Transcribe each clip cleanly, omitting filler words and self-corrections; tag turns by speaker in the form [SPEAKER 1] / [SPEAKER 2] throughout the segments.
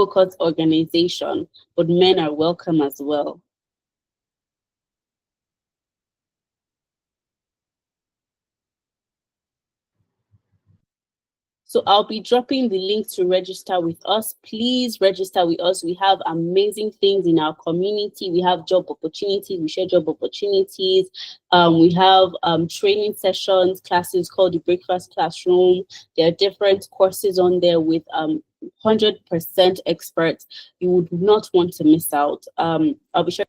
[SPEAKER 1] focused organization, but men are welcome as well. So I'll be dropping the link to register with us. Please register with us. We have amazing things in our community. We have job opportunities. We share job opportunities. We have training sessions, classes called the Breakfast Classroom. There are different courses on there with 100% experts. You would not want to miss out. I'll be sure.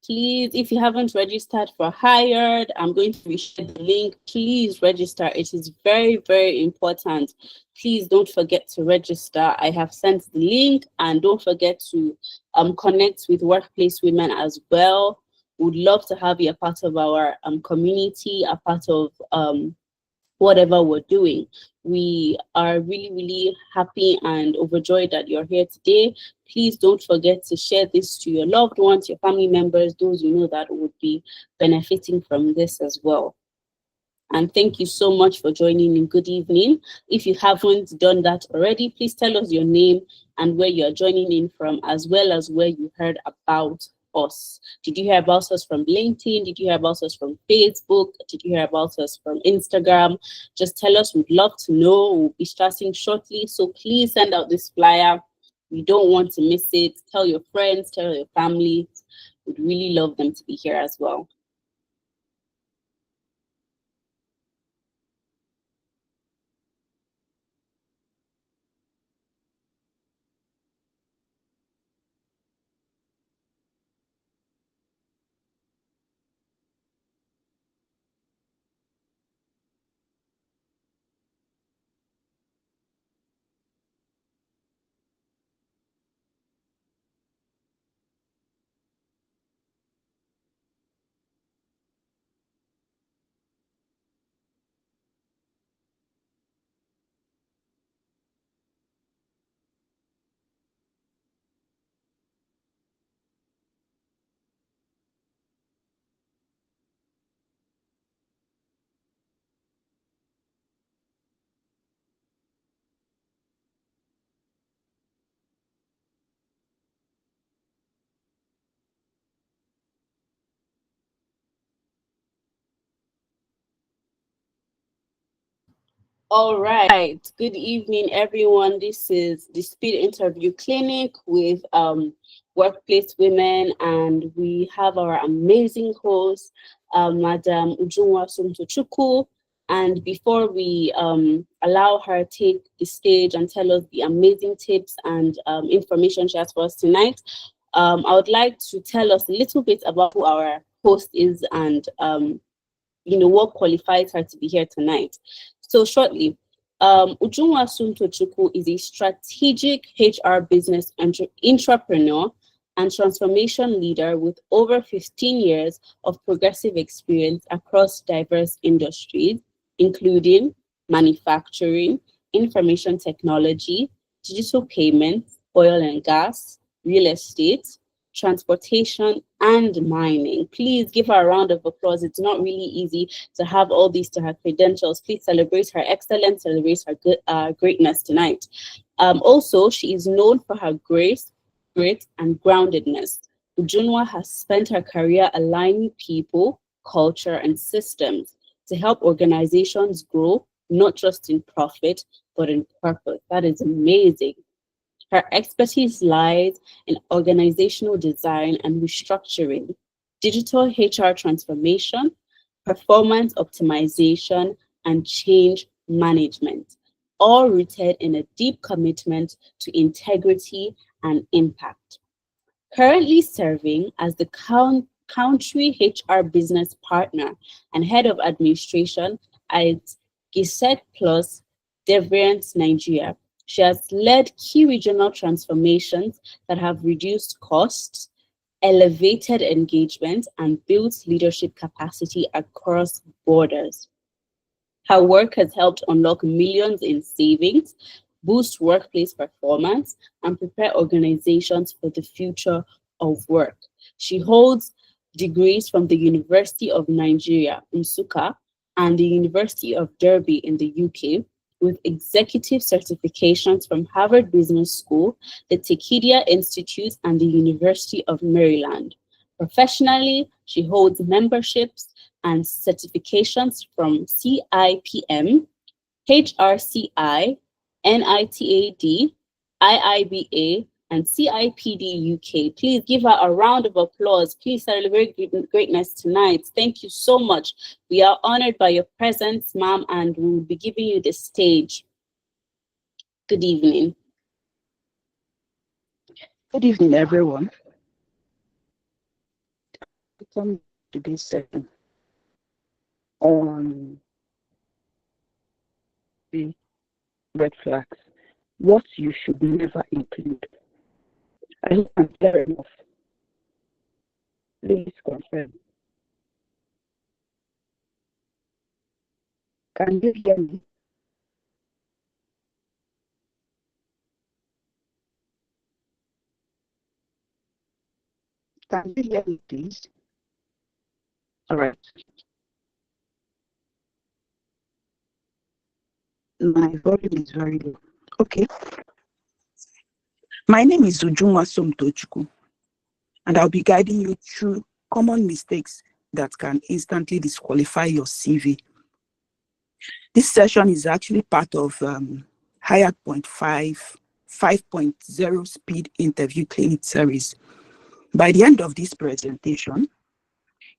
[SPEAKER 1] Please, if you haven't registered for Hired, I'm going to reshare the link. Please register. It is very, very important. Please don't forget to register. I have sent the link, and don't forget to connect with Workplace Women as well. Would love to have you a part of our community, a part of whatever we're doing. We are really, really happy and overjoyed that you're here today. Please don't forget to share this to your loved ones, your family members, those you know that would be benefiting from this as well. And thank you so much for joining in. Good evening. If you haven't done that already, please tell us your name and where you're joining in from, as well as where you heard about us. Did you hear about us from LinkedIn? Did you hear about us from Facebook? Did you hear about us from Instagram? Just tell us. We'd love to know. We'll be starting shortly. So please send out this flyer. We don't want to miss it. Tell your friends, tell your family. We'd really love them to be here as well. All right. Good evening, everyone. This is the Speed Interview Clinic with Workplace Women, and we have our amazing host, Madam Ujunwa Sumtochukwu. And before we allow her take the stage and tell us the amazing tips and information she has for us tonight, I would like to tell us a little bit about who our host is and what qualifies her to be here tonight. So shortly, Ujunwa Suntochukwu is a strategic HR business entrepreneur and transformation leader with over 15 years of progressive experience across diverse industries, including manufacturing, information technology, digital payments, oil and gas, real estate, transportation, and mining. Please give her a round of applause. It's not really easy to have all these to her credentials. Please celebrate her excellence, celebrate her greatness tonight. Also, she is known for her grace, grit, and groundedness. Ujunwa has spent her career aligning people, culture, and systems to help organizations grow, not just in profit, but in purpose. That is amazing. Her expertise lies in organizational design and restructuring, digital HR transformation, performance optimization, and change management, all rooted in a deep commitment to integrity and impact. Currently serving as the country HR business partner and head of administration at Giset Plus Devrient Nigeria. She has led key regional transformations that have reduced costs, elevated engagement, and builds leadership capacity across borders. Her work has helped unlock millions in savings, boost workplace performance, and prepare organizations for the future of work. She holds degrees from the University of Nigeria, Nsukka, and the University of Derby in the UK, with executive certifications from Harvard Business School, the Techidia Institute, and the University of Maryland. Professionally, she holds memberships and certifications from CIPM, HRCI, NITAD, IIBA, and CIPD UK. Please give her a round of applause. Please celebrate greatness tonight. Thank you so much. We are honored by your presence, ma'am, and we will be giving you the stage. Good evening.
[SPEAKER 2] Good evening, everyone. Welcome to this session on the red flags, what you should never include. I hope I'm clear enough. Please confirm. Can you hear me? Can you hear me, please? All right. My volume is very low. Okay. My name is Ujunwa Somtochukwu, and I'll be guiding you through common mistakes that can instantly disqualify your CV. This session is actually part of Higher Point 5.0 Speed Interview Clinic Series. By the end of this presentation,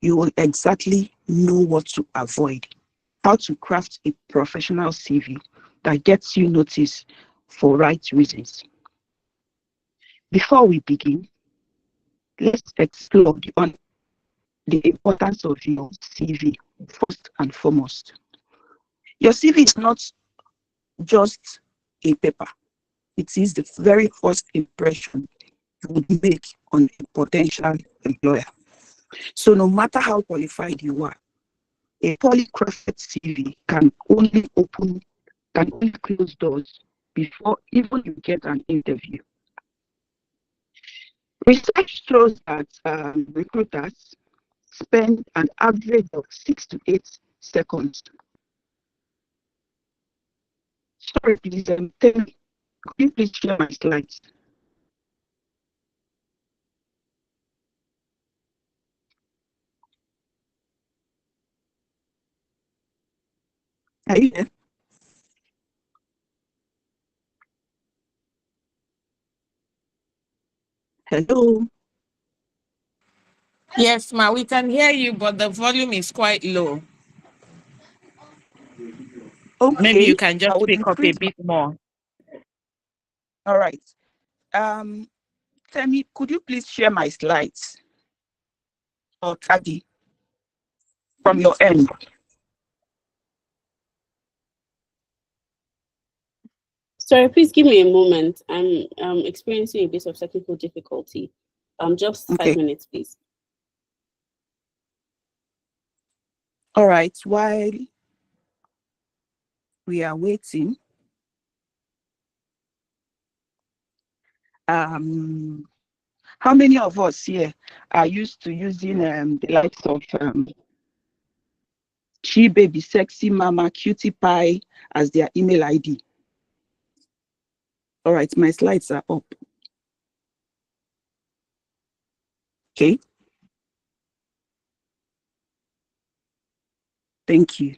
[SPEAKER 2] you will exactly know what to avoid, how to craft a professional CV that gets you noticed for right reasons. Before we begin, let's explore the importance of your CV first and foremost. Your CV is not just a paper. It is the very first impression you would make on a potential employer. So no matter how qualified you are, a poorly crafted CV can only close doors before even you get an interview. Research shows that recruiters spend an average of 6 to 8 seconds. Sorry, please, tell me, could you please share my slides? Are you there? Hello?
[SPEAKER 3] Yes, ma, we can hear you, but the volume is quite low. Maybe you
[SPEAKER 2] Okay,
[SPEAKER 3] can
[SPEAKER 2] I
[SPEAKER 3] just
[SPEAKER 2] would
[SPEAKER 3] pick up a
[SPEAKER 2] increase.
[SPEAKER 3] bit more.
[SPEAKER 2] All right. Tell me, could you please share my slides or Tagi from your end?
[SPEAKER 1] Sorry, please give me a moment. I'm experiencing a bit of technical difficulty. Just 5
[SPEAKER 2] Okay.
[SPEAKER 1] minutes, please.
[SPEAKER 2] All right. While we are waiting, how many of us here are used to using the likes of She Baby, Sexy Mama, Cutie Pie as their email ID? All right, my slides are up. Okay. Thank you.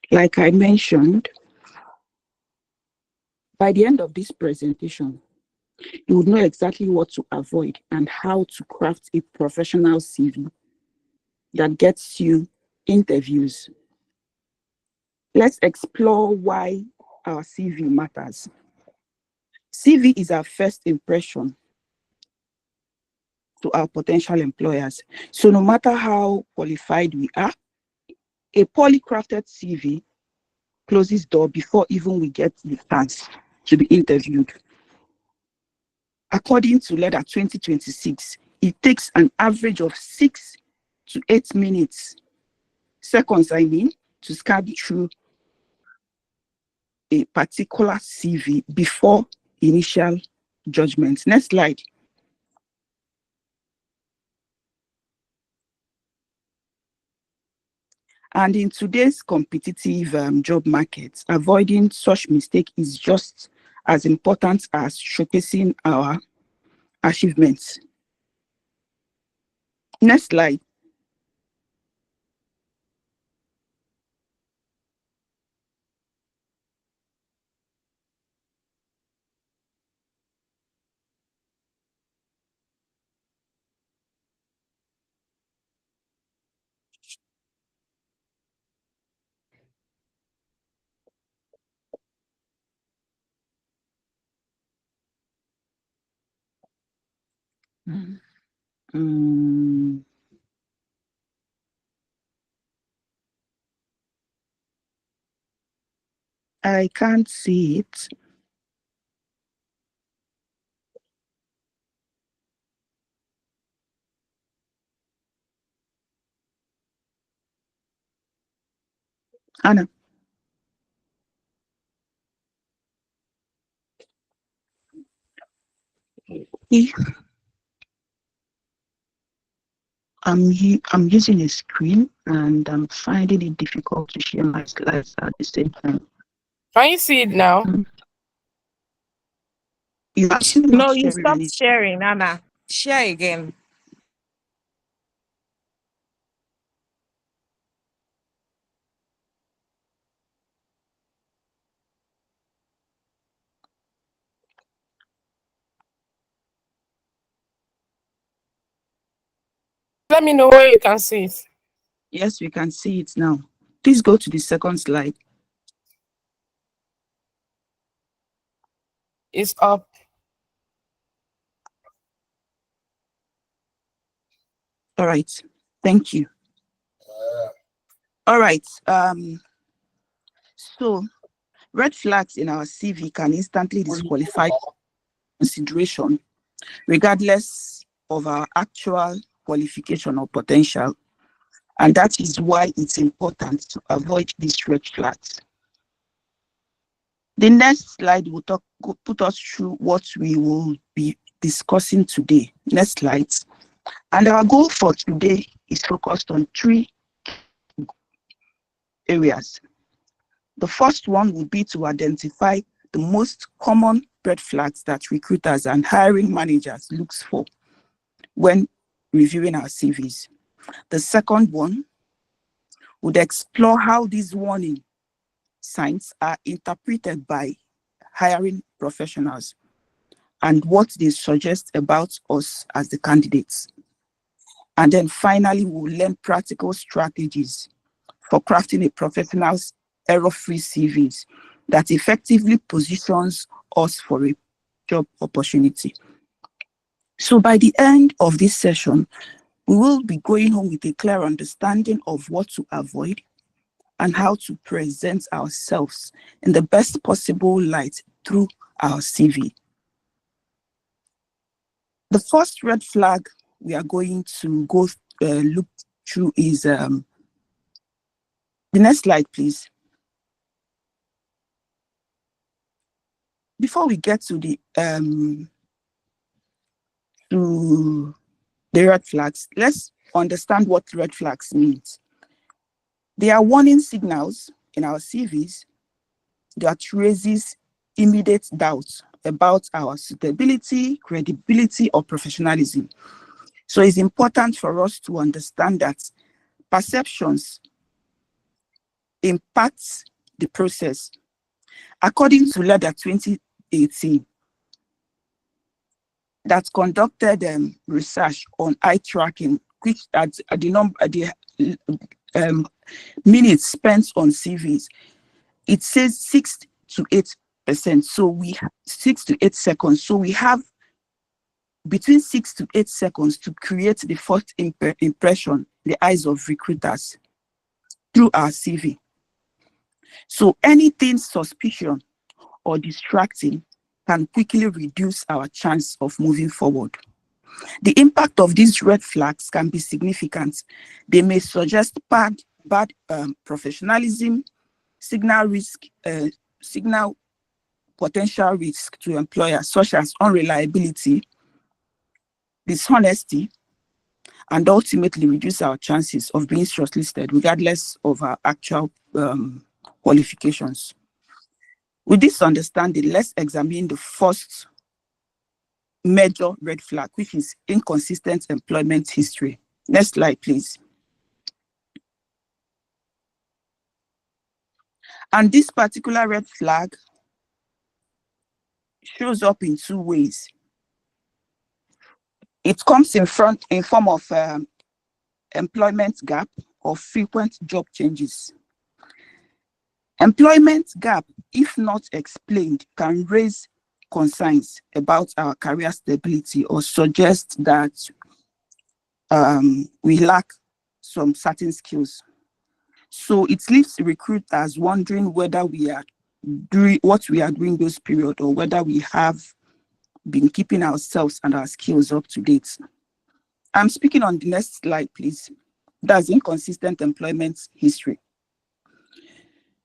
[SPEAKER 2] Like I mentioned, by the end of this presentation, you would know exactly what to avoid and how to craft a professional CV that gets you interviews. Let's explore why our CV matters. CV is our first impression to our potential employers. So no matter how qualified we are, a poorly crafted CV closes door before even we get the chance to be interviewed. According to letter 2026, it takes an average of 6 to 8 minutes, seconds, to scan through a particular CV before initial judgment. Next slide. And in today's competitive job market, avoiding such mistake is just as important as showcasing our achievements. Next slide. Mm, I can't see it. Anna, eh, I'm using a screen and I'm finding it difficult to share my slides at the same time.
[SPEAKER 3] Can you see it now?
[SPEAKER 2] You are still not
[SPEAKER 3] No, you
[SPEAKER 2] sharing
[SPEAKER 3] stopped
[SPEAKER 2] any.
[SPEAKER 3] sharing, Anna. Share again. Let me know where you can see it.
[SPEAKER 2] Yes, we can see it now. Please go to the second slide.
[SPEAKER 3] It's up.
[SPEAKER 2] All right. Thank you. All right. So red flags in our CV can instantly disqualify consideration, regardless of our actual qualification or potential. And that is why it's important to avoid these red flags. The next slide will put us through what we will be discussing today. Next slide. And our goal for today is focused on 3 areas. The first one would be to identify the most common red flags that recruiters and hiring managers look for when reviewing our CVs. The second one would explore how these warning signs are interpreted by hiring professionals and what they suggest about us as the candidates. And then finally, we'll learn practical strategies for crafting a professional's error-free CVs that effectively positions us for a job opportunity. So by the end of this session, we will be going home with a clear understanding of what to avoid and how to present ourselves in the best possible light through our CV. The first red flag we are going to look through is the next slide, please. Before we get to the red flags, let's understand what red flags means. They are warning signals in our CVs that raises immediate doubts about our suitability, credibility, or professionalism. So it's important for us to understand that perceptions impact the process. According to letter 2018, that conducted research on eye tracking, which at the minutes spent on CVs, it says 6 to 8%. So 6 to 8 seconds. So we have between 6 to 8 seconds to create the first impression in the eyes of recruiters through our CV. So anything suspicious or distracting can quickly reduce our chance of moving forward. The impact of these red flags can be significant. They may suggest bad professionalism, signal risk, signal potential risk to employers, such as unreliability, dishonesty, and ultimately reduce our chances of being shortlisted, regardless of our actual qualifications. With this understanding, let's examine the first major red flag, which is inconsistent employment history. Next slide, please. And this particular red flag shows up in two ways. It comes in form of employment gap or frequent job changes. Employment gap, if not explained, can raise concerns about our career stability or suggest that we lack some certain skills. So it leaves recruiters wondering whether we are doing what we are doing this period, or whether we have been keeping ourselves and our skills up to date. I'm speaking on the next slide, please. That's inconsistent employment history.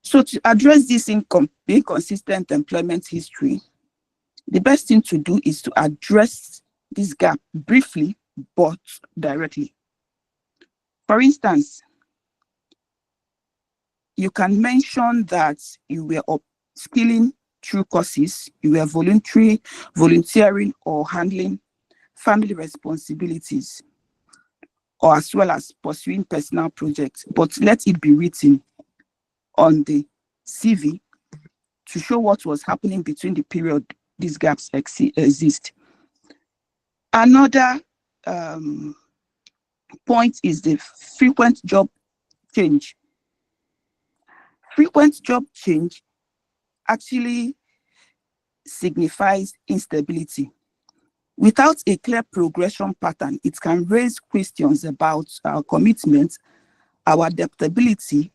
[SPEAKER 2] So to address this inconsistent employment history, the best thing to do is to address this gap briefly but directly. For instance, you can mention that you were upskilling through courses, you were volunteering or handling family responsibilities, or as well as pursuing personal projects, but let it be written on the CV to show what was happening between the period these gaps exist. Another point is the frequent job change. Frequent job change actually signifies instability. Without a clear progression pattern, it can raise questions about our commitment, our adaptability,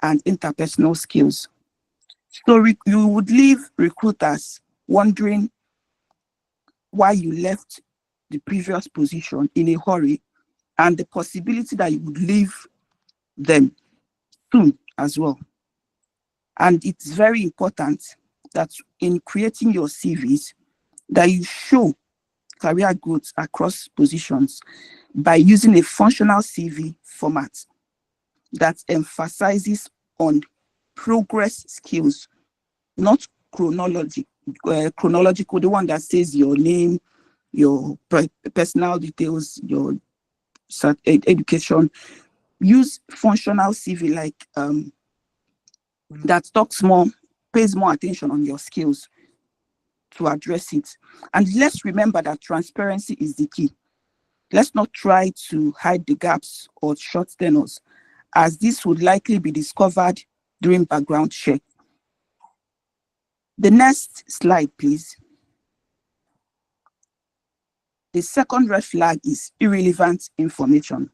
[SPEAKER 2] and interpersonal skills. So you would leave recruiters wondering why you left the previous position in a hurry, and the possibility that you would leave them soon as well. And it's very important that in creating your CVs, that you show career growth across positions by using a functional CV format that emphasizes on progress skills, not chronological, the one that says your name, your personal details, your education. Use functional CV like that talks more, pays more attention on your skills to address it. And let's remember that transparency is the key. Let's not try to hide the gaps or short tenors, as this would likely be discovered during background check. The next slide, please. The second red flag is irrelevant information,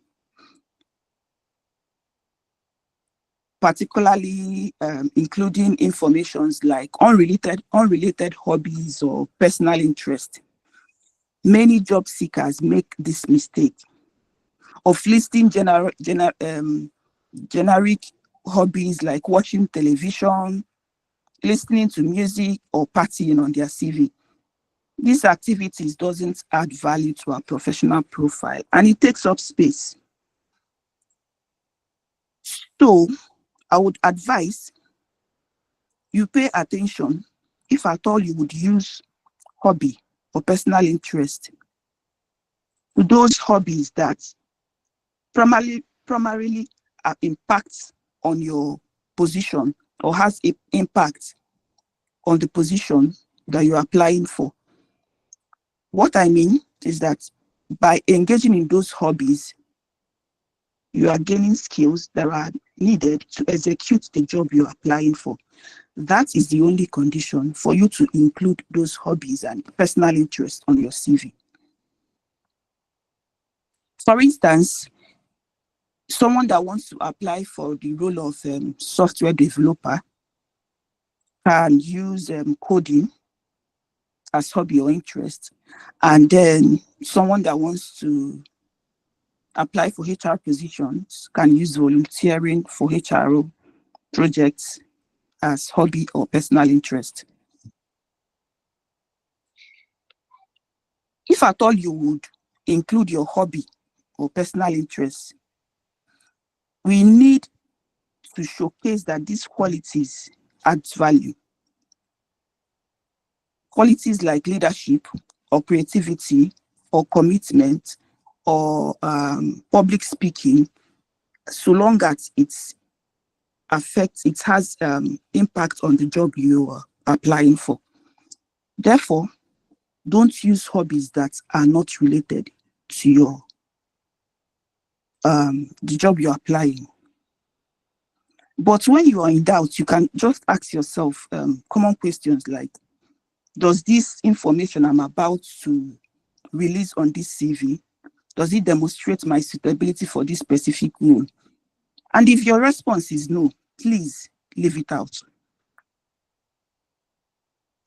[SPEAKER 2] particularly including informations like unrelated hobbies or personal interest. Many job seekers make this mistake of listing generic hobbies like watching television, listening to music, or partying on their CV. These activities doesn't add value to our professional profile, and it takes up space. So I would advise you pay attention if at all you would use hobby or personal interest to those hobbies that primarily impacts on your position or has an impact on the position that you're applying for. What I mean is that by engaging in those hobbies, you are gaining skills that are needed to execute the job you're applying for. That is the only condition for you to include those hobbies and personal interests on your CV. For instance, someone that wants to apply for the role of software developer can use coding as hobby or interest, and then someone that wants to apply for HR positions can use volunteering for HRO projects as hobby or personal interest. If at all you would include your hobby or personal interest, we need to showcase that these qualities add value. Qualities like leadership or creativity or commitment or public speaking, so long as it has impact on the job you are applying for. Therefore, don't use hobbies that are not related to your the job you're applying. But when you are in doubt, you can just ask yourself common questions like, does this information I'm about to release on this CV, does it demonstrate my suitability for this specific role? And if your response is no, please leave it out.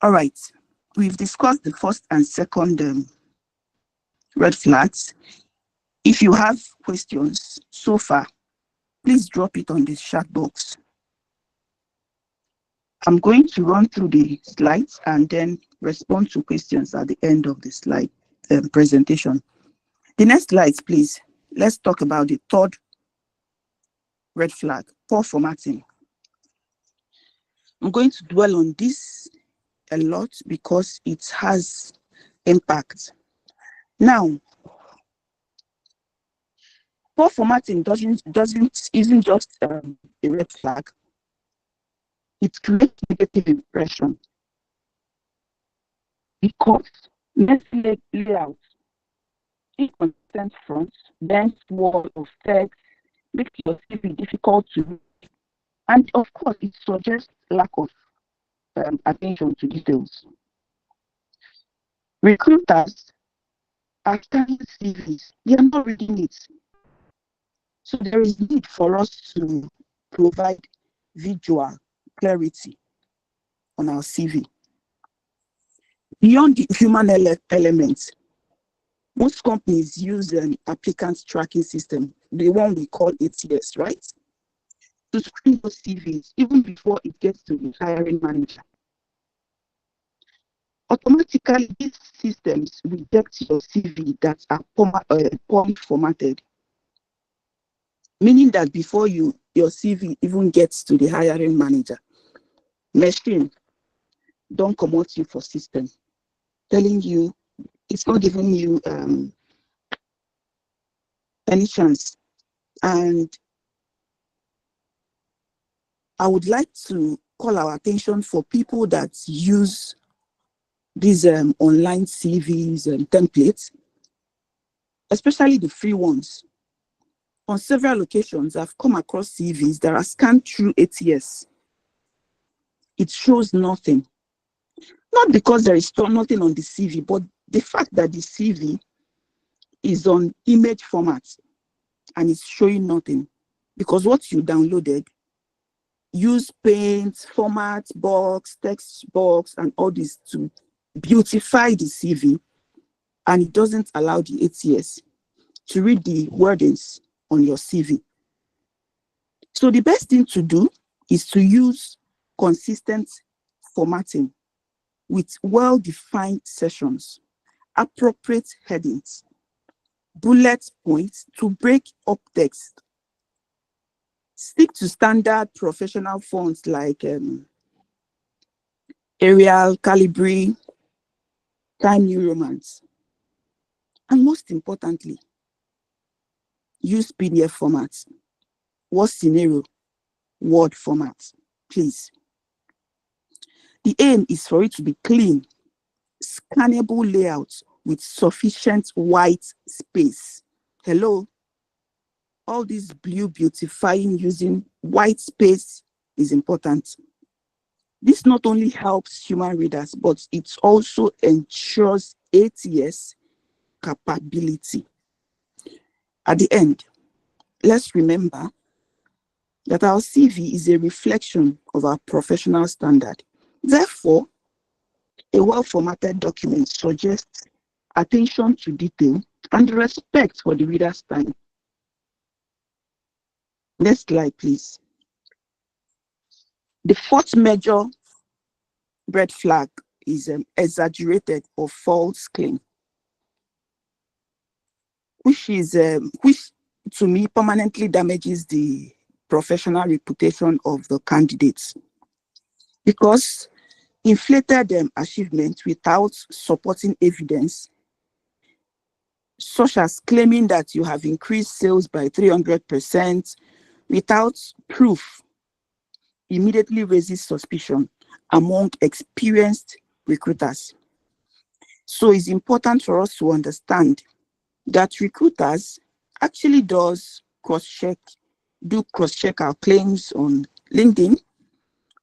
[SPEAKER 2] All right, we've discussed the first and second red flags. If you have questions so far, please drop it on the chat box. I'm going to run through the slides and then respond to questions at the end of the slide presentation. The next slides, please. Let's talk about the third red flag, poor formatting. I'm going to dwell on this a lot because it has impact. Now, poor formatting isn't just a red flag. It creates negative impression because messy layout, inconsistent fonts, dense wall of text makes your CV difficult to read. And of course, it suggests lack of attention to details. Recruiters are scanning CVs, they are not reading it. So there is need for us to provide visual clarity on our CV. Beyond the human element, most companies use an applicant tracking system, the one we call ATS, right? To screen those CVs even before it gets to the hiring manager. Automatically, these systems reject your CV that are poorly formatted, meaning that before your CV even gets to the hiring manager, machine don't promote you for system, telling you it's not giving you any chance. And I would like to call our attention for people that use these online CVs and templates, especially the free ones. On several occasions, I've come across CVs that are scanned through ATS. It shows nothing. Not because there is nothing on the CV, but the fact that the CV is on image format and it's showing nothing. Because what you downloaded, use paint, format, box, text box, and all this to beautify the CV, and it doesn't allow the ATS to read the wordings on your CV. So the best thing to do is to use consistent formatting with well-defined sessions, appropriate headings, bullet points to break up text. Stick to standard professional fonts like Arial, Calibri, Time New Romance. And most importantly, use PDF formats. Worst scenario, Word format, please. The aim is for it to be clean, scannable layout with sufficient white space. Hello? All this blue beautifying using white space is important. This not only helps human readers, but it also ensures ATS capability. At the end, let's remember that our CV is a reflection of our professional standard. Therefore, A well-formatted document suggests attention to detail and respect for the reader's time. Next slide, please. The fourth major red flag is exaggerated or false claim, which to me permanently damages the professional reputation of the candidates, because inflated achievements without supporting evidence, such as claiming that you have increased sales by 300% without proof, immediately raises suspicion among experienced recruiters. So it's important for us to understand that recruiters actually do cross-check our claims on LinkedIn,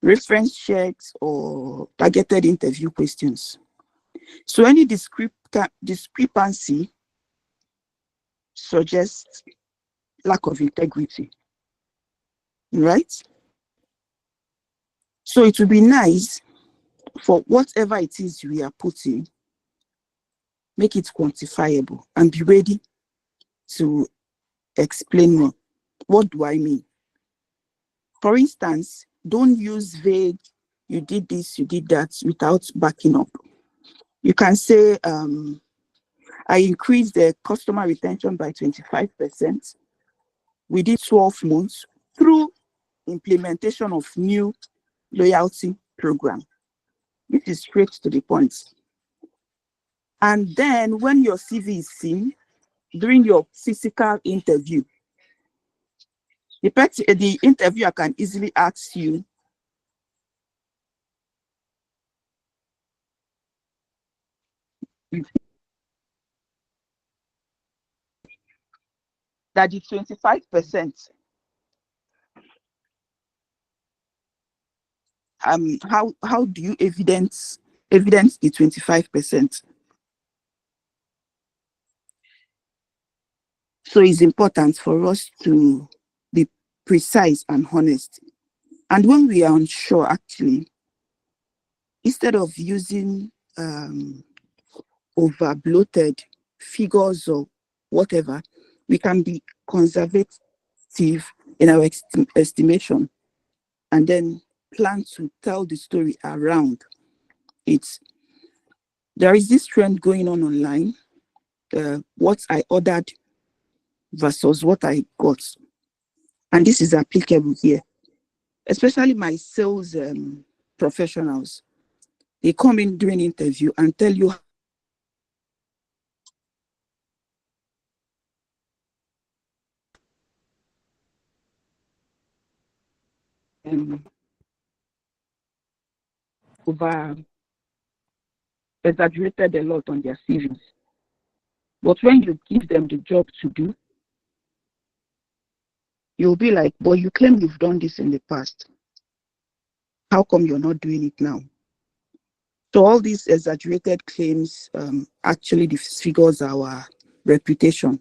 [SPEAKER 2] reference checks, or targeted interview questions. So any discrepancy suggests lack of integrity, right? So it would be nice for whatever it is we are putting, make it quantifiable and be ready to explain more. What do I mean? For instance, don't use vague, you did this, you did that, without backing up. You can say, I increased the customer retention by 25% within 12 months through implementation of new loyalty program. This is straight to the point. And then when your CV is seen during your physical interview, the interviewer can easily ask you, that the 25%, how do you evidence the 25%? So it's important for us to be precise and honest. And when we are unsure, actually, instead of using over bloated figures or whatever, we can be conservative in our estimation, and then plan to tell the story around it. There is this trend going on online, what I ordered versus what I got. And this is applicable here, especially my sales professionals. They come in during interview and tell you over exaggerated a lot on their CVs. But when you give them the job to do, you'll be like, but you claim you've done this in the past. How come you're not doing it now? So all these exaggerated claims actually disfigures our reputation.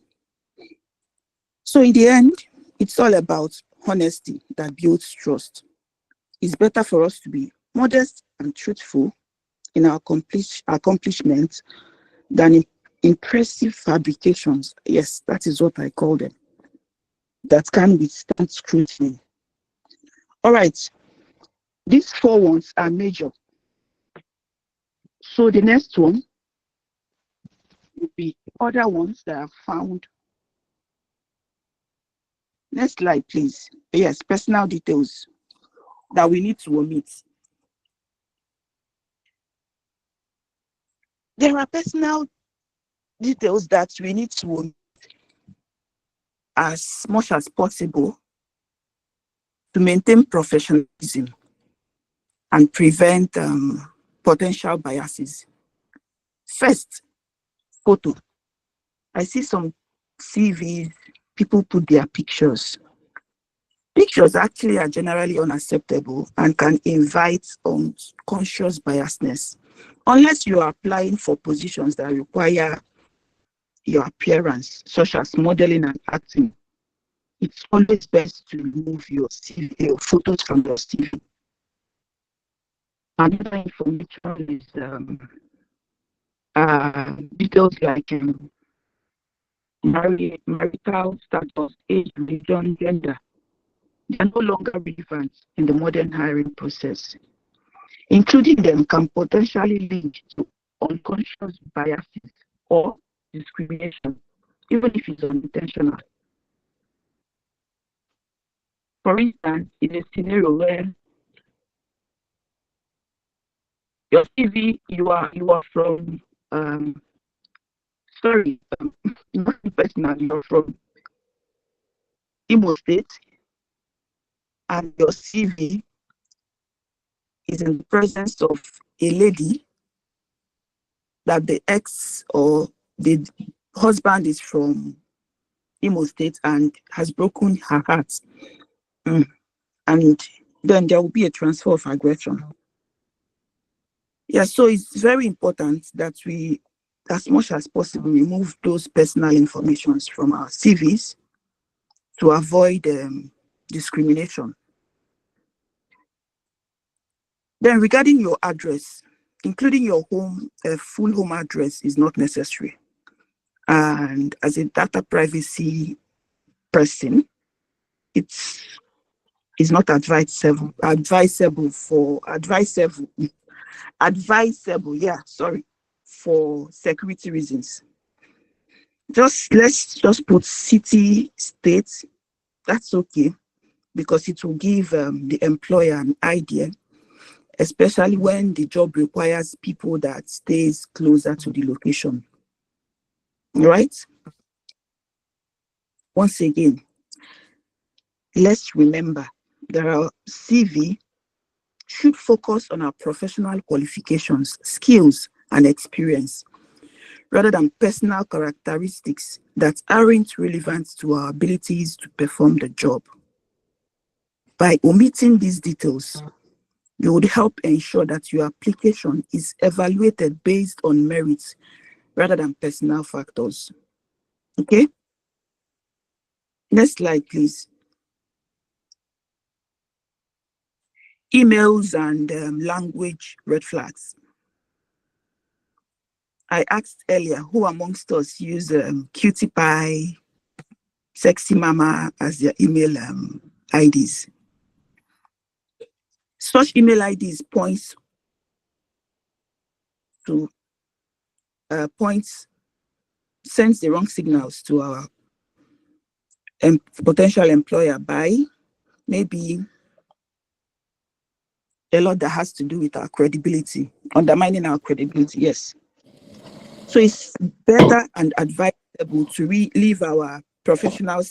[SPEAKER 2] So in the end, it's all about honesty that builds trust. It's better for us to be modest and truthful in our accomplishments than in impressive fabrications. Yes, that is what I call them, that can withstand scrutiny. All right, these four ones are major. So the next one would be other ones that are found. Next slide, please. Yes, personal details that we need to omit. There are personal details that we need to omit as much as possible to maintain professionalism and prevent potential biases. First, photo. I see some CVs, people put their pictures. Pictures actually are generally unacceptable and can invite unconscious biasness, unless you are applying for positions that require your appearance, such as modeling and acting. It's always best to remove your CV, your photos from your CV. Another information is details like marital status, age, religion, gender. They are no longer relevant in the modern hiring process. Including them can potentially lead to unconscious biases or discrimination, even if it's unintentional. For instance, in a scenario where your CV, you are from sorry, not personal, you're from Imo State, and your CV is in the presence of a lady that the ex or the husband is from Imo State and has broken her heart. Mm. And then there will be a transfer of aggression. Yeah, so it's very important that we, as much as possible, remove those personal informations from our CVs to avoid discrimination. Then regarding your address, including your home, full home address is not necessary. And as a data privacy person, it's not advisable, yeah, sorry, for security reasons. Let's just put city, state, that's okay, because it will give the employer an idea, especially when the job requires people that stays closer to the location. Right? Once again, let's remember that our CV should focus on our professional qualifications, skills, and experience, rather than personal characteristics that aren't relevant to our abilities to perform the job. By omitting these details, you would help ensure that your application is evaluated based on merits rather than personal factors. Okay? Next slide, please. Emails and language red flags. I asked earlier, who amongst us use cutie pie, sexy mama as their email IDs? Such email IDs to sends the wrong signals to our potential employer by maybe a lot that has to do with our credibility, undermining our credibility, yes. So it's better and advisable to leave our professional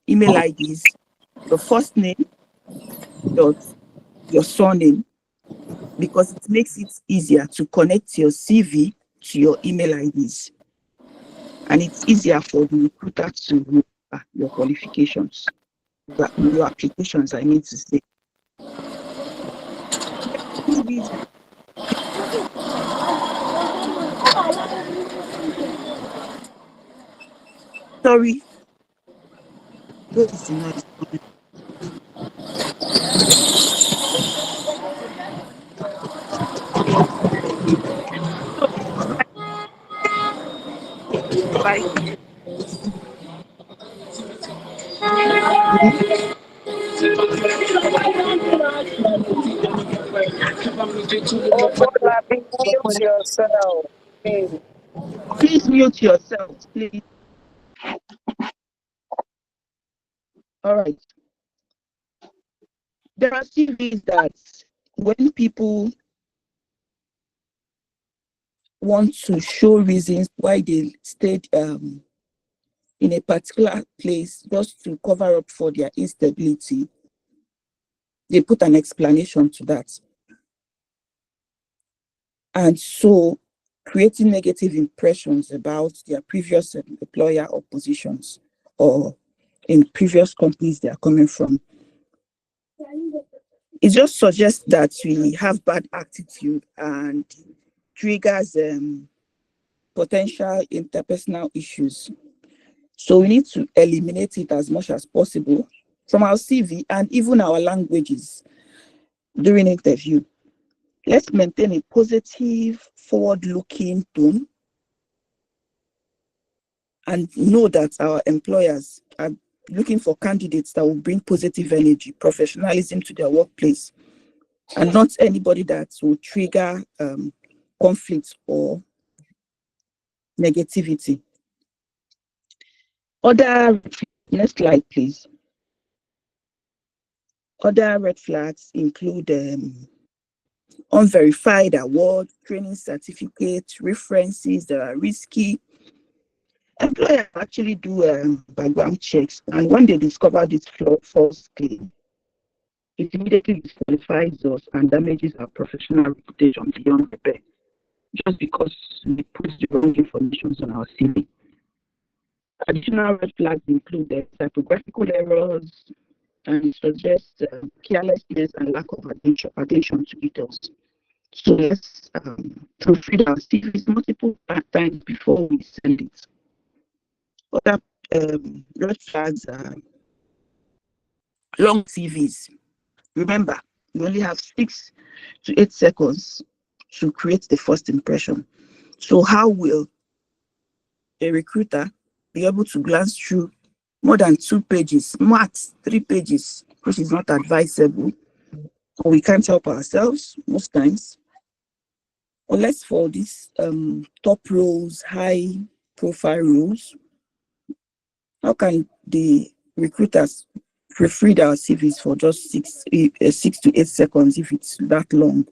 [SPEAKER 2] email IDs, your first name, your surname, because it makes it easier to connect your CV to your email IDs. And it's easier for the recruiter to know your qualifications, your applications, I need to say. Sorry, what is the noise? So by
[SPEAKER 4] Oh, Bola, mute yourself. Please.
[SPEAKER 2] please mute yourself, please. All right. There are CVs that when people want to show reasons why they stayed in a particular place just to cover up for their instability, they put an explanation to that. And so creating negative impressions about their previous employer or positions or in previous companies they are coming from. It just suggests that we have bad attitude and triggers potential interpersonal issues. So we need to eliminate it as much as possible from our CV and even our languages during interview. Let's maintain a positive, forward-looking tone and know that our employers are looking for candidates that will bring positive energy, professionalism to their workplace, and not anybody that will trigger conflict or negativity. Other, next slide, please. Other red flags include unverified awards, training certificates, references that are risky. Employers actually do background checks, and when they discover this false claim, it immediately disqualifies us and damages our professional reputation beyond repair, just because we put the wrong information on our CV. Additional red flags include typographical errors and suggest carelessness and lack of attention to details. So let's proofread our CVs multiple times before we send it. Other red flags are long CVs. Remember, you only have 6 to 8 seconds to create the first impression. So how will a recruiter be able to glance through more than 2 pages, max 3 pages, which is not advisable? Or we can't help ourselves most times, unless for these top roles, high profile roles. How can the recruiters proofread our CVs for just 6 to 8 seconds if it's that long?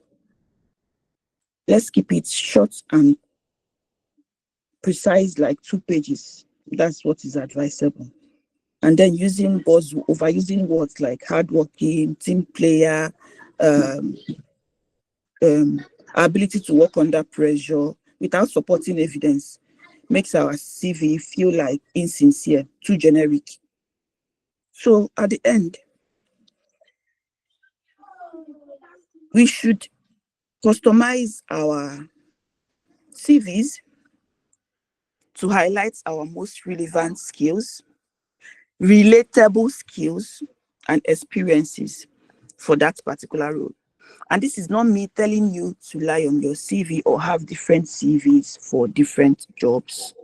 [SPEAKER 2] Let's keep it short and precise, like 2 pages. That's what is advisable. And then overusing words like hardworking, team player, um, our ability to work under pressure without supporting evidence makes our CV feel like insincere, too generic. So at the end, we should customize our CVs to highlight our most relevant skills, relatable skills, and experiences for that particular role. And this is not me telling you to lie on your CV or have different CVs for different jobs.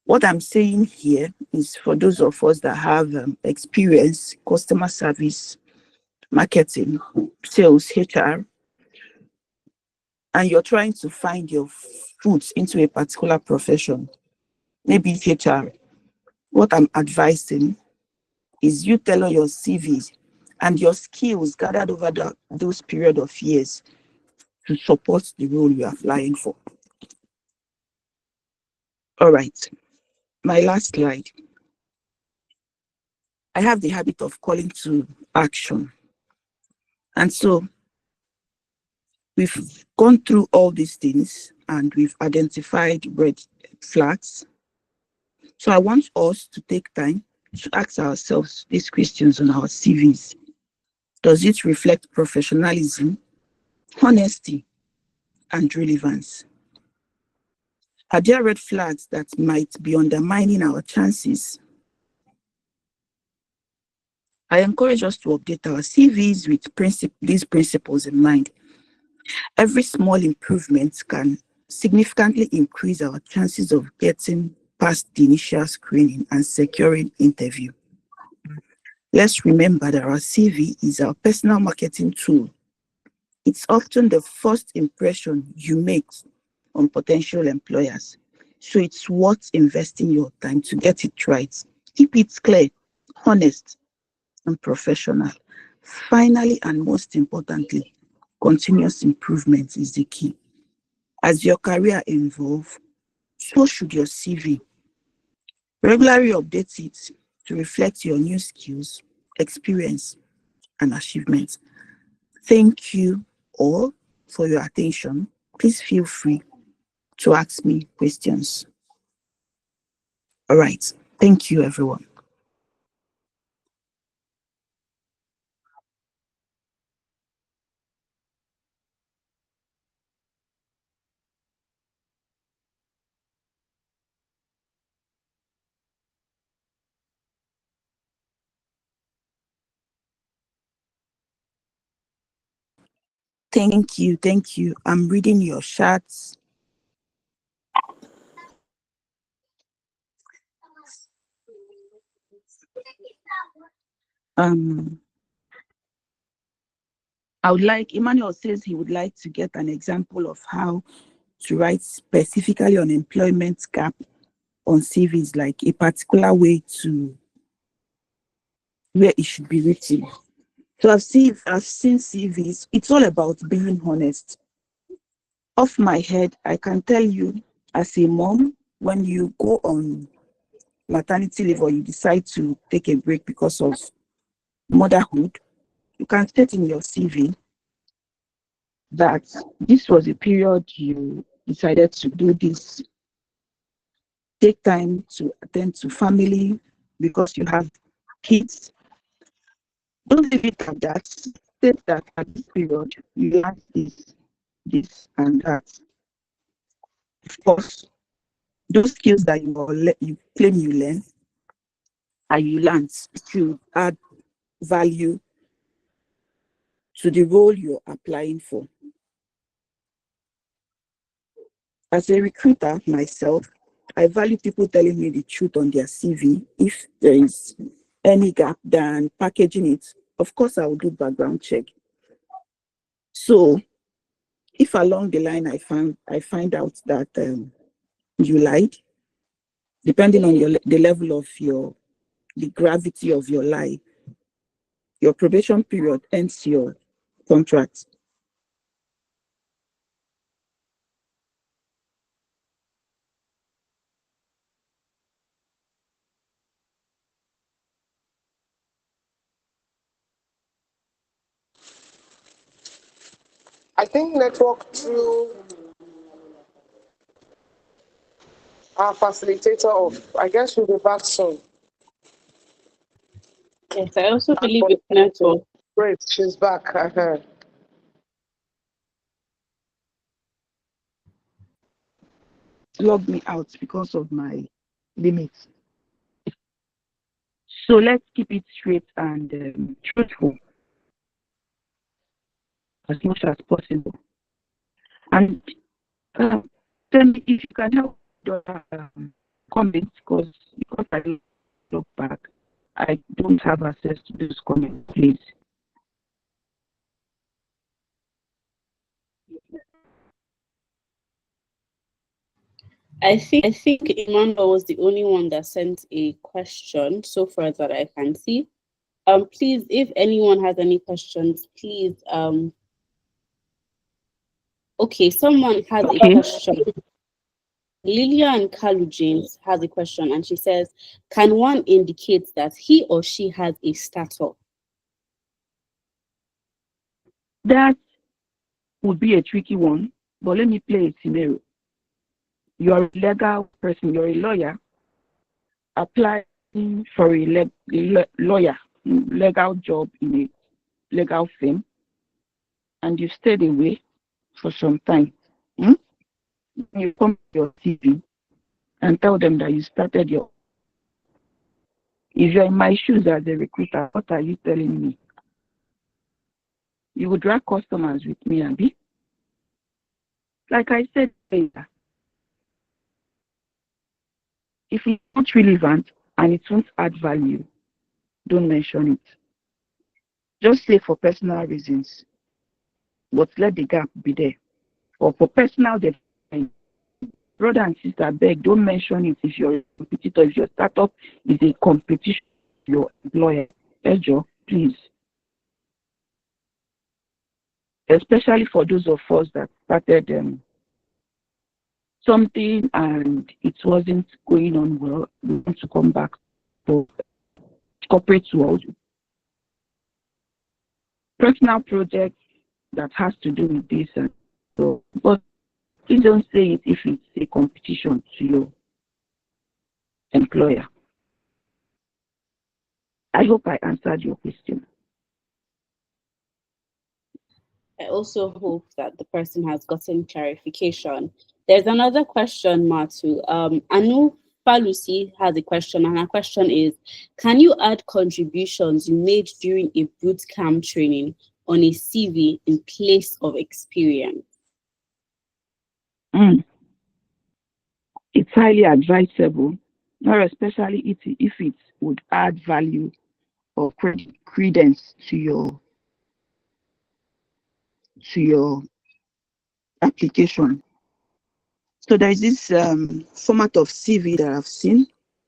[SPEAKER 2] What I'm saying here is for those of us that have experience, customer service, marketing, sales, HR, and you're trying to find your foot into a particular profession, maybe HR. What I'm advising is you tailor your CVs and your skills gathered over those period of years to support the role you are applying for. All right, my last slide. I have the habit of calling to action. And so we've gone through all these things and we've identified red flags. So I want us to take time to ask ourselves these questions on our CVs. Does it reflect professionalism, honesty, and relevance? Are there red flags that might be undermining our chances? I encourage us to update our CVs with these principles in mind. Every small improvement can significantly increase our chances of getting past the initial screening and securing interview. Let's remember that our CV is our personal marketing tool. It's often the first impression you make on potential employers. So it's worth investing your time to get it right. Keep it clear, honest, and professional. Finally, and most importantly, continuous improvement is the key. As your career evolves, so should your CV. Regularly update it to reflect your new skills, experience, and achievements. Thank you all for your attention. Please feel free to ask me questions. All right. Thank you, everyone. Thank you. I'm reading your chats. Um, I would like Emmanuel says he would like to get an example of how to write specifically on employment gap on CVs, like a particular way to where it should be written. So I've seen CVs. It's all about being honest. Off my head, I can tell you as a mom, when you go on maternity leave or you decide to take a break because of motherhood, you can state in your CV that this was a period you decided to do this, take time to attend to family because you have kids. Don't leave it at that. State that at this period you learned this, and that. Of course, those skills that you claim you learn and you learned should add value to the role you're applying for. As a recruiter myself, I value people telling me the truth on their CV. If there is any gap than packaging it, of course I will do background check. So if along the line I find out that you lied, depending on the level of the gravity of your lie, your probation period ends your contract.
[SPEAKER 4] I think network through our facilitator of, I guess we'll be back soon.
[SPEAKER 1] Yes, I also
[SPEAKER 4] Thank
[SPEAKER 1] believe
[SPEAKER 4] for
[SPEAKER 1] it's
[SPEAKER 4] the meeting.
[SPEAKER 1] network.
[SPEAKER 4] Great, she's back.
[SPEAKER 2] Log me out because of my limits. So let's keep it straight and truthful as much as possible. And uh, tell me if you can help the comments, because I look back, I don't have access to those comments, please.
[SPEAKER 1] I think Emmanuel was the only one that sent a question so far that I can see. Please, if anyone has any questions, please. Okay, someone has a
[SPEAKER 2] Okay.
[SPEAKER 1] question. Lillian Kalu James has a question, and she says, "Can one indicate that he or she has a startup?"
[SPEAKER 2] That would be a tricky one, but let me play a scenario. You're a legal person, you're a lawyer applying for a legal job in a legal firm, and you stayed away for some time. Hmm? You come to your TV and tell them that you started your. If you're in my shoes as a recruiter, what are you telling me? You would drag customers with me, Abby. Like I said earlier, if it's not relevant and it won't add value, don't mention it. Just say for personal reasons, but let the gap be there. Or for personal development, brother and sister, beg, don't mention it if you're a competitor, if your startup is a competition with your employer. Ejo, please. Especially for those of us that started something and it wasn't going on well, we want to come back to corporate world. Personal projects that has to do with this, and so, but please don't say it if it's a competition to your employer. I hope I answered your question.
[SPEAKER 1] I also hope that the person has gotten clarification. There's another question, Matu. Anu Falusi has a question, and her question is, can you add contributions you made during a boot camp training? on a CV in place of experience?
[SPEAKER 2] Mm. It's highly advisable, more especially if it would add value or credence to your application. So there is this format of CV that I've seen.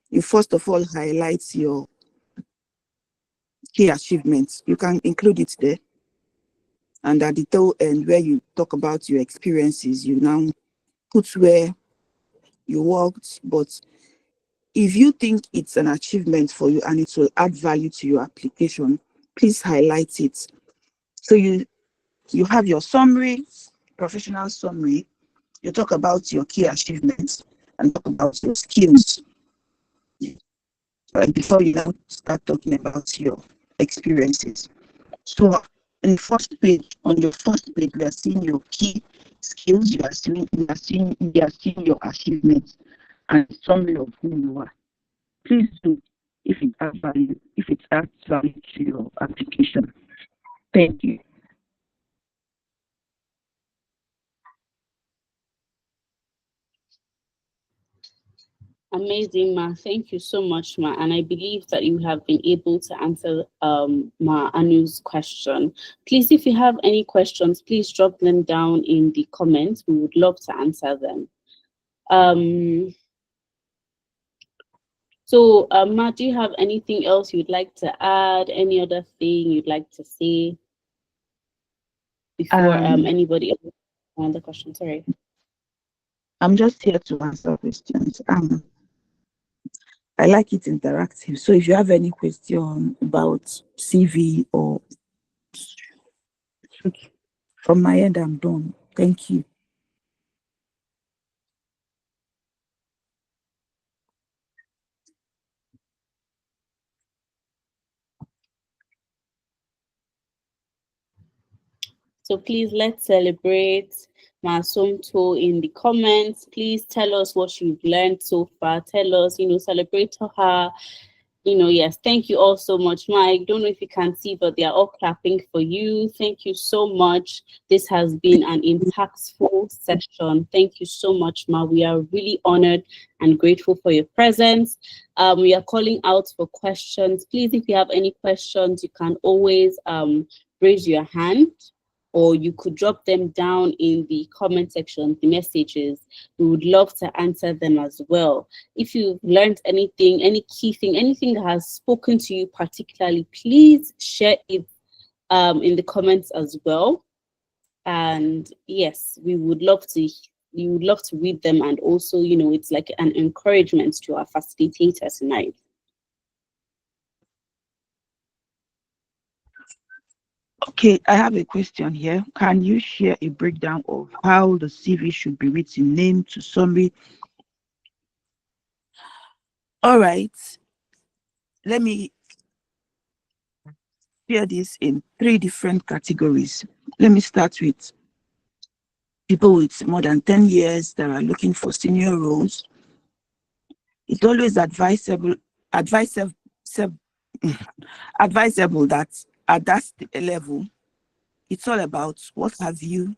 [SPEAKER 2] You first of all highlight your key achievements. You can include it there. And at the tail end, where you talk about your experiences, you now put where you worked. But if you think it's an achievement for you and it will add value to your application, please highlight it. So you have your summary, professional summary. You talk about your key achievements and talk about your skills, right, before you now start talking about your experiences. So on your first page, we are seeing your key skills, you are seeing your achievements and summary of who you are. Please do if it adds value to your application. Thank you.
[SPEAKER 1] Amazing, Ma. Thank you so much, Ma. And I believe that you have been able to answer Ma Anu's question. Please, if you have any questions, please drop them down in the comments. We would love to answer them. So, Ma, do you have anything else you'd like to add? Any other thing you'd like to say before anybody else answer the question? Sorry.
[SPEAKER 2] I'm just here to answer questions. I like it interactive. So if you have any question about CV or from my end, I'm done. Thank you.
[SPEAKER 1] So please let's celebrate Masumto in the comments. Please tell us what you've learned so far. Tell us, celebrate her. Yes, thank you all so much, Mike. Don't know if you can see, but they are all clapping for you. Thank you so much. This has been an impactful session. Thank you so much, Ma. We are really honored and grateful for your presence. We are calling out for questions. Please, if you have any questions, you can always raise your hand, or you could drop them down in the comment section, the messages. We would love to answer them as well. If you've learned anything, any key thing, anything that has spoken to you particularly, please share it in the comments as well. And yes, we would love to read them, and also, it's like an encouragement to our facilitator tonight.
[SPEAKER 2] Okay, I have a question here. Can you share a breakdown of how the CV should be written, name to summary? All right. Let me share this in 3 different categories. Let me start with people with more than 10 years that are looking for senior roles. It's always advisable that at that level, it's all about what have you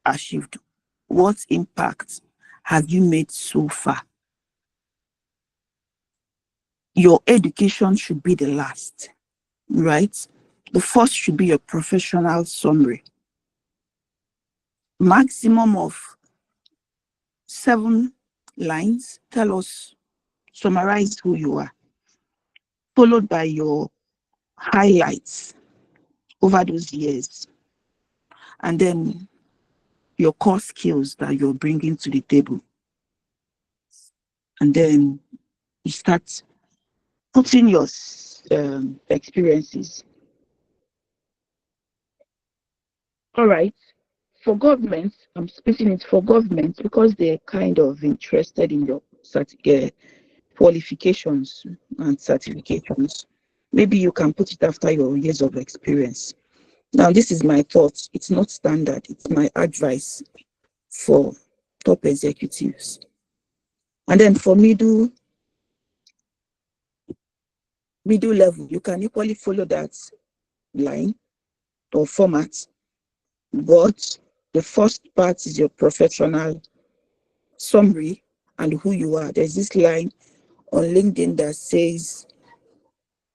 [SPEAKER 2] achieved? What impact have you made so far? Your education should be the last, right? The first should be your professional summary. Maximum of 7 lines. Summarize who you are, followed by your highlights over those years, and then your core skills that you're bringing to the table. And then you start putting your experiences. All right. For government, I'm spacing it for government because they're kind of interested in your qualifications and certifications. Maybe you can put it after your years of experience. Now, this is my thoughts. It's not standard. It's my advice for top executives. And then for middle level, you can equally follow that line. or format, but the first part is your professional summary and who you are. There's this line on LinkedIn that says,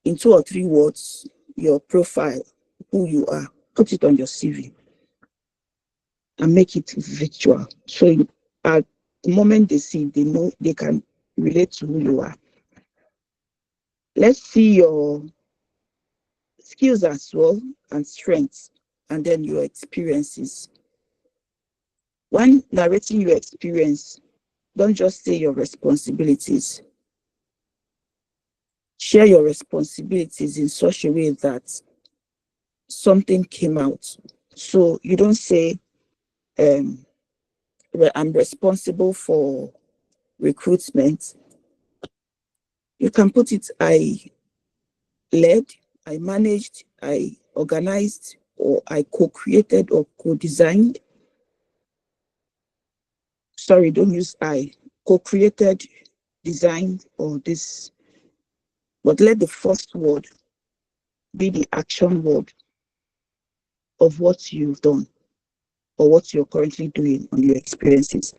[SPEAKER 2] in 2 or 3 words, your profile, who you are. Put it on your CV and make it virtual. So at the moment they see, they know they can relate to who you are. Let's see your skills as well and strengths, and then your experiences. When narrating your experience, don't just say your responsibilities. Share your responsibilities in such a way that something came out. So you don't say, um, well, I'm responsible for recruitment. You can put it, I led, I managed, I organized, or I co-created or co-designed. Sorry, don't use I. Co-created, designed, or this. But let the first word be the action word of what you've done or what you're currently doing on your experiences.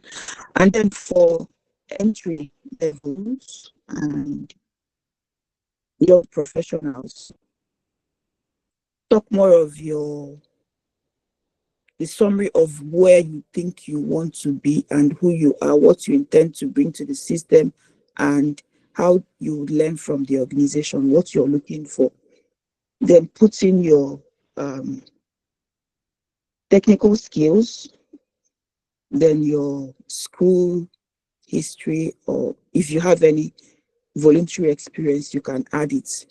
[SPEAKER 2] And then for entry levels and young professionals, talk more of the summary of where you think you want to be and who you are, what you intend to bring to the system, and how you learn from the organization, what you're looking for. Then put in your um, technical skills, then your school history, or if you have any voluntary experience, you can add it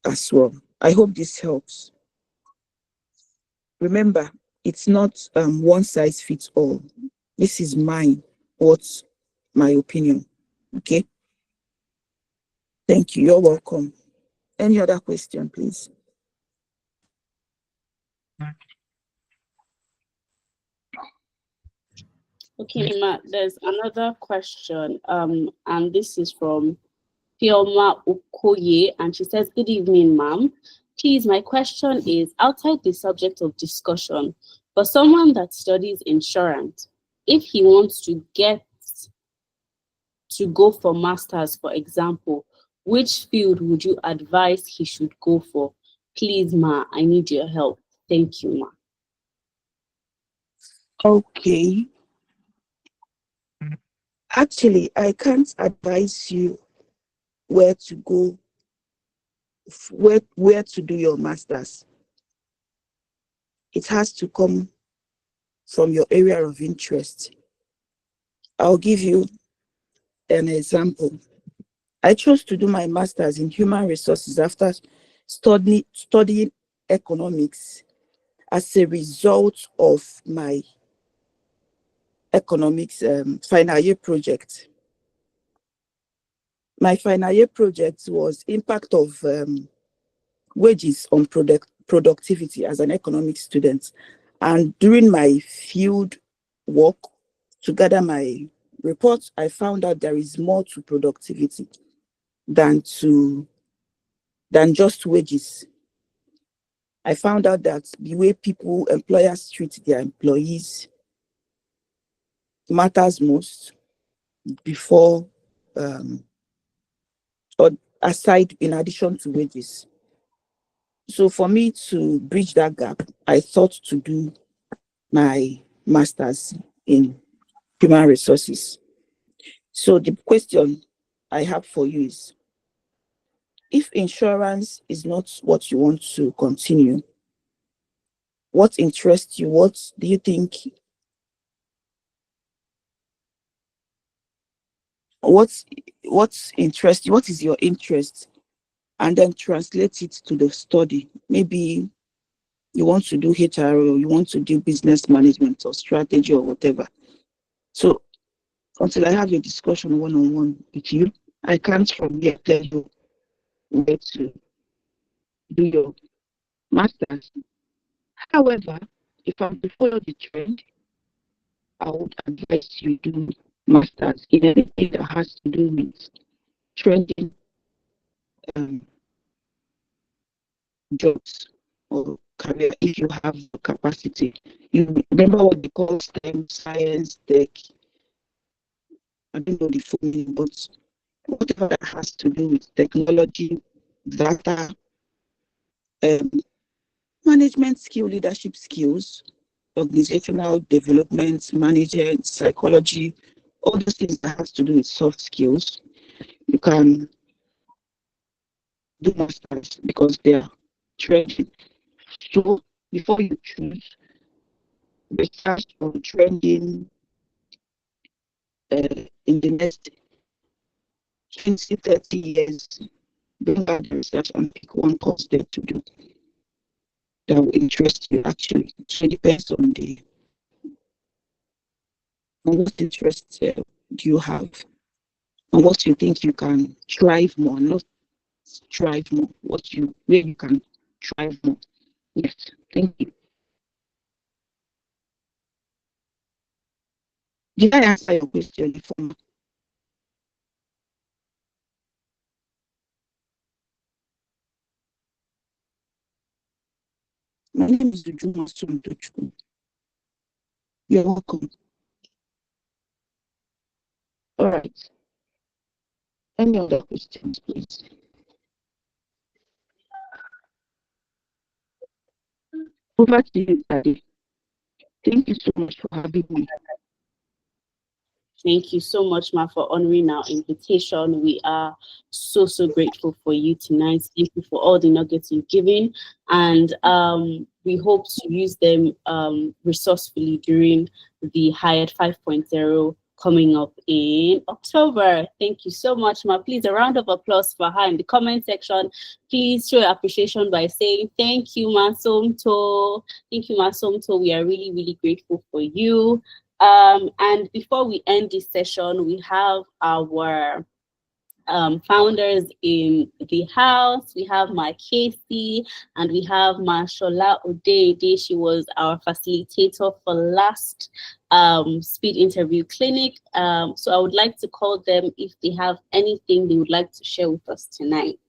[SPEAKER 2] as well. I hope this helps. Remember, it's not one size fits all. This is mine. What's my opinion? Okay. Thank you. You're welcome. Any other question, please?
[SPEAKER 1] Okay, Matt, there's another question. And this is from Fioma Okoye, and she says, "Good evening, ma'am. Please, my question is outside the subject of discussion, for someone that studies insurance, if he wants to get to go for masters, for example, which field would you advise he should go for? Please, ma, I need your help. Thank you, ma."
[SPEAKER 2] Okay. Actually, I can't advise you where to go, where to do your masters. It has to come from your area of interest. I'll give you an example. I chose to do my master's in human resources after studying economics as a result of my economics final year project. My final year project was impact of wages on productivity as an economics student. And during my field work to gather my report, I found out there is more to productivity than just wages. I found out that the way employers treat their employees matters most before or aside in addition to wages. So for me to bridge that gap, I thought to do my master's in human resources. So the question I have for you is, if insurance is not what you want to continue, what interests you? What do you think? What's interest you? What is your interest? And then translate it to the study. Maybe you want to do HR, or you want to do business management or strategy or whatever. So until I have a discussion one-on-one with you, I can't from here tell you where to do your master's. However, if I'm to follow the trend, I would advise you do masters in anything that has to do with trending um, jobs. or career if you have the capacity. You remember what they call STEM, science, tech. I don't know the full name, but whatever that has to do with technology, data, um, management skill, leadership skills, organizational development, management, psychology, all those things that has to do with soft skills, you can do masters because they are trending. So before you choose, research on trending in the next 20, 30 years. Bring out the research and pick one course there to do that will interest you actually. So it depends on what interests do you have and what you think you can thrive more, not strive more, where you can thrive more. Yes, thank you. Did I answer your question before? My name is Ujuma Sundochukwu. You're welcome. All right. Any other questions, please? Over to you, Daddy. Thank you so much for having me.
[SPEAKER 1] Thank you so much, Ma, for honoring our invitation. We are so grateful for you tonight. Thank you for all the nuggets you've given. And we hope to use them resourcefully during the Hired 5.0 coming up in October. Thank you so much, Ma. Please, a round of applause for her in the comment section. Please show your appreciation by saying thank you, Ma Somto. Thank you, Ma Somto. We are really grateful for you. And before we end this session, we have our founders in the house. We have Ma Casey and we have Ma Shola Odeide. She was our facilitator for last speed interview clinic. So I would like to call them if they have anything they would like to share with us tonight.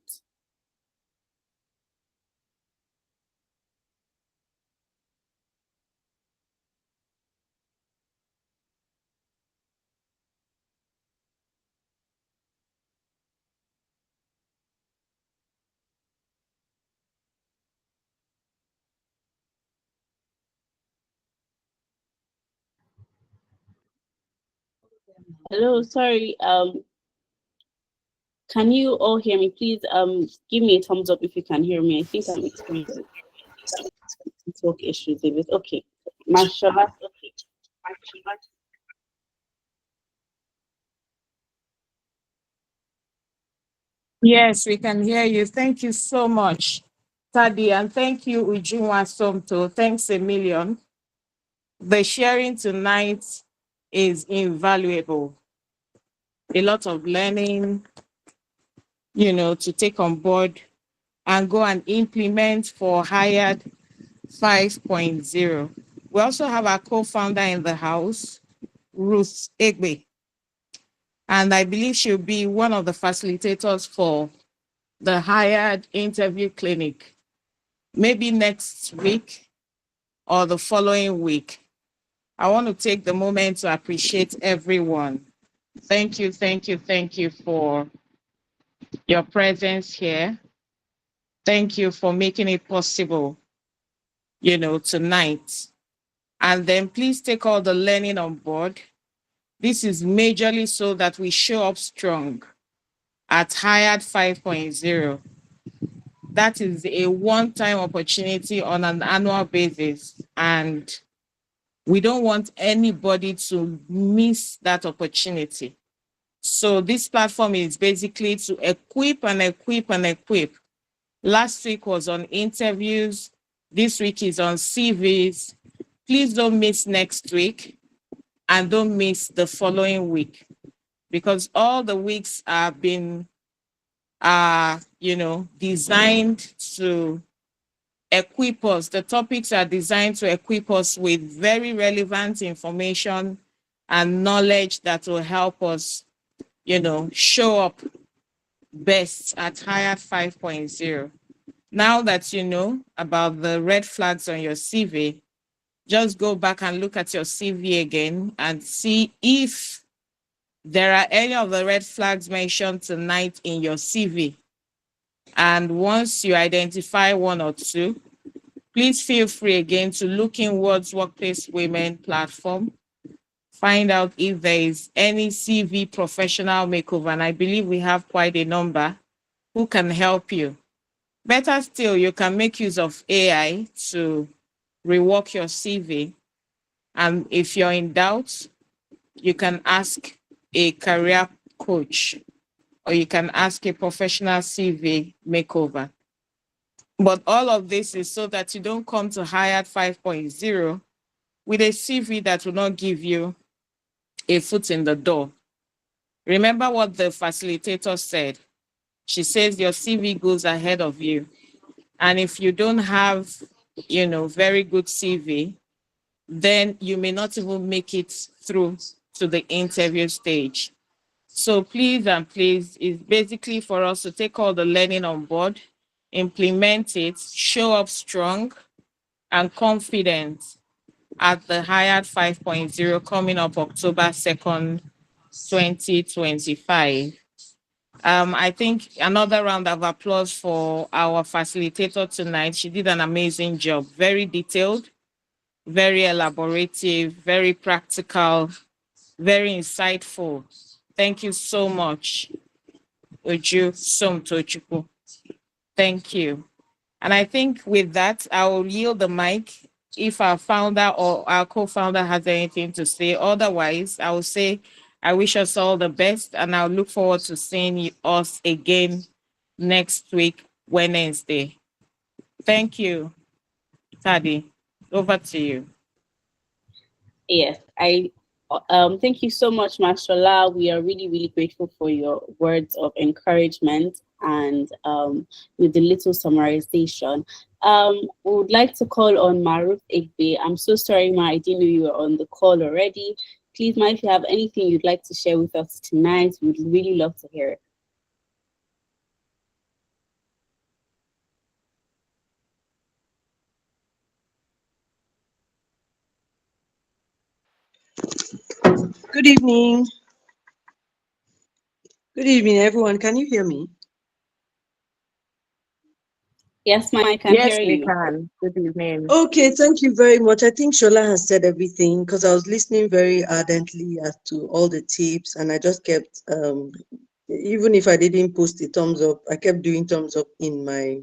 [SPEAKER 1] Hello, sorry. Can you all hear me? Please give me a thumbs up if you can hear me. I think I'm experiencing network issues with it. Okay. Mashallah.
[SPEAKER 3] Yes, we can hear you. Thank you so much, Tadi, and thank you, Ujunwa Somto. Thanks a million. The sharing tonight is invaluable. A lot of learning, to take on board and go and implement for Hired 5.0. We also have our co-founder in the house, Ruth Egbe, and I believe she'll be one of the facilitators for the Hired interview clinic, maybe next week or the following week. I want to take the moment to appreciate everyone. Thank you for your presence here. Thank you for making it possible, tonight. And then please take all the learning on board. This is majorly so that we show up strong at Hired 5.0. That is a one-time opportunity on an annual basis. And we don't want anybody to miss that opportunity. So this platform is basically to equip and equip and equip. Last week was on interviews. This week is on CVs. Please don't miss next week and don't miss the following week, because all the weeks have been, designed to equip us. The topics are designed to equip us with very relevant information and knowledge that will help us, show up best at Hired 5.0. Now that you know about the red flags on your CV, just go back and look at your CV again and see if there are any of the red flags mentioned tonight in your CV. And once you identify one or two, please feel free again to look in World's Workplace Women platform, find out if there is any CV professional makeover. And I believe we have quite a number who can help you. Better still, you can make use of AI to rework your CV. And if you're in doubt, you can ask a career coach or you can ask a professional CV makeover. But all of this is so that you don't come to Hired 5.0 with a CV that will not give you a foot in the door. Remember what the facilitator said. She says your CV goes ahead of you. And if you don't have, very good CV, then you may not even make it through to the interview stage. So please and please, it's basically for us to take all the learning on board, implement it, show up strong and confident at the Hired 5.0 coming up October 2nd, 2025. I think another round of applause for our facilitator tonight. She did an amazing job, very detailed, very elaborative, very practical, very insightful. Thank you so much, Uju Somtochukwu. Thank you. And I think with that, I will yield the mic if our founder or our co-founder has anything to say. Otherwise, I will say I wish us all the best and I'll look forward to seeing us again next week, Wednesday. Thank you, Tadi. Over to you.
[SPEAKER 1] Yes, I thank you so much, Mashallah. We are really, really grateful for your words of encouragement and with the little summarization. We would like to call on Maruf Igbe. I'm so sorry, Ma, I didn't know you were on the call already. Please, Ma, if you have anything you'd like to share with us tonight, we'd really love to hear it.
[SPEAKER 5] Good evening. Good evening, everyone. Can you hear me?
[SPEAKER 1] Yes, Ma, I can
[SPEAKER 3] Yes,
[SPEAKER 1] hear
[SPEAKER 3] we
[SPEAKER 1] you.
[SPEAKER 3] can. Good evening.
[SPEAKER 5] Okay, thank you very much. I think Shola has said everything because I was listening very ardently as to all the tips, and I just kept, even if I didn't post a thumbs up, I kept doing thumbs up in my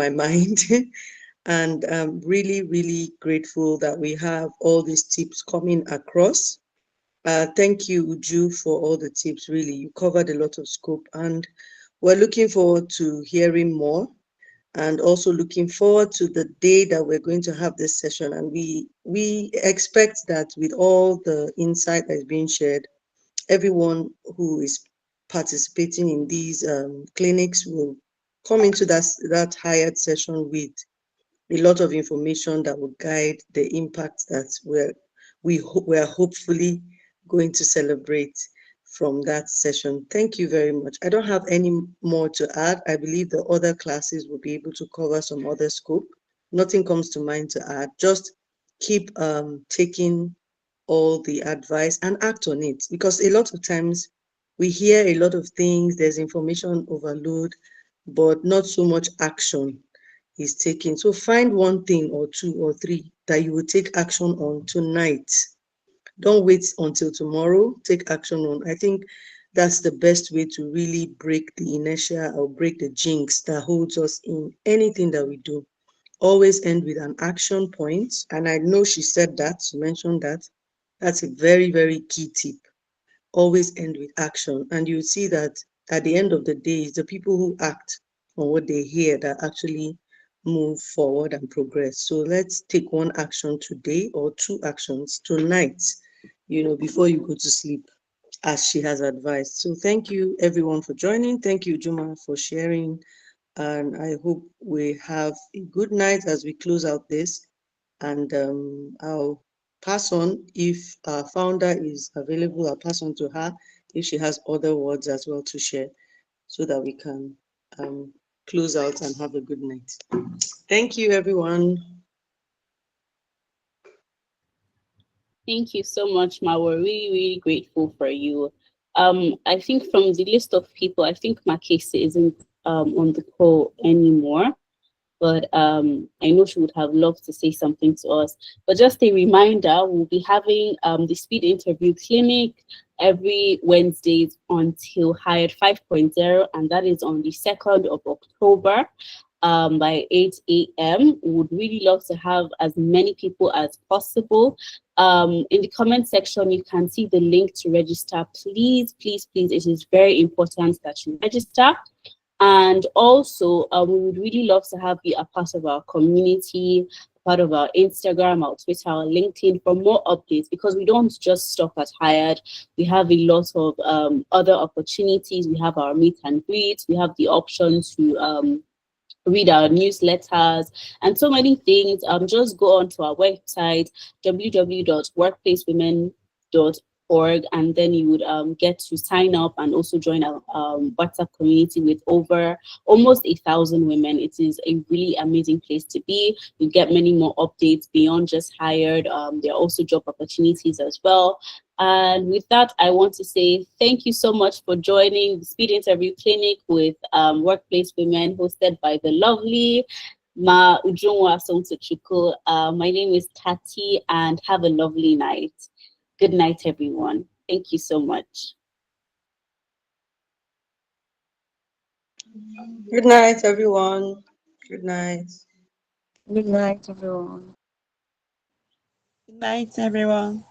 [SPEAKER 5] mind. And I'm really, really grateful that we have all these tips coming across. Thank you, Uju, for all the tips. Really, you covered a lot of scope, and we're looking forward to hearing more, and also looking forward to the day that we're going to have this session. And we expect that with all the insight that's being shared, everyone who is participating in these clinics will come into that hired session with a lot of information that will guide the impact that we're hopefully going to celebrate from that session. Thank you very much. I don't have any more to add. I believe the other classes will be able to cover some other scope. Nothing comes to mind to add. Just keep taking all the advice and act on it, because a lot of times we hear a lot of things, there's information overload, but not so much action is taken. So find one thing or two or three that you will take action on tonight. Don't wait until tomorrow. Take action on. I think that's the best way to really break the inertia or break the jinx that holds us in anything that we do. Always end with an action point. And I know she said that, she mentioned that. That's a very, very key tip. Always end with action. And you see that at the end of the day, it's the people who act on what they hear that actually move forward and progress. So let's take one action today or two actions tonight, before you go to sleep, as she has advised. So thank you everyone for joining. Thank you, Juma, for sharing. And I hope we have a good night as we close out this. And I'll pass on, if our founder is available, I'll pass on to her if she has other words as well to share, so that we can close out and have a good night. Thank you, everyone.
[SPEAKER 1] Thank you so much, Ma. We're really, really grateful for you. I think from the list of people, I think Makese isn't on the call anymore, but I know she would have loved to say something to us. But just a reminder, we'll be having the speed interview clinic every Wednesdays until Hired 5.0, and that is on the 2nd of October by 8 a.m. We would really love to have as many people as possible. In the comment section, you can see the link to register. Please, please, please, it is very important that you register. And also, we would really love to have you a part of our community, part of our Instagram, our Twitter, our LinkedIn for more updates, because we don't just stop at Hired. We have a lot of other opportunities. We have our meet and greets. We have the option to read our newsletters and so many things. Just go onto our website, www.workplacewomen.org, and then you would get to sign up and also join our WhatsApp community with over almost 1,000 women. It is a really amazing place to be. You get many more updates beyond just Hired. There are also job opportunities as well. And with that, I want to say thank you so much for joining the Speed Interview Clinic with Workplace Women, hosted by the lovely Ma Ujungwa Songsuchuku. My name is Tati, and have a lovely night. Good night, everyone. Thank you so much.
[SPEAKER 5] Good night, everyone. Good night.
[SPEAKER 3] Good night, everyone.
[SPEAKER 6] Good night, everyone.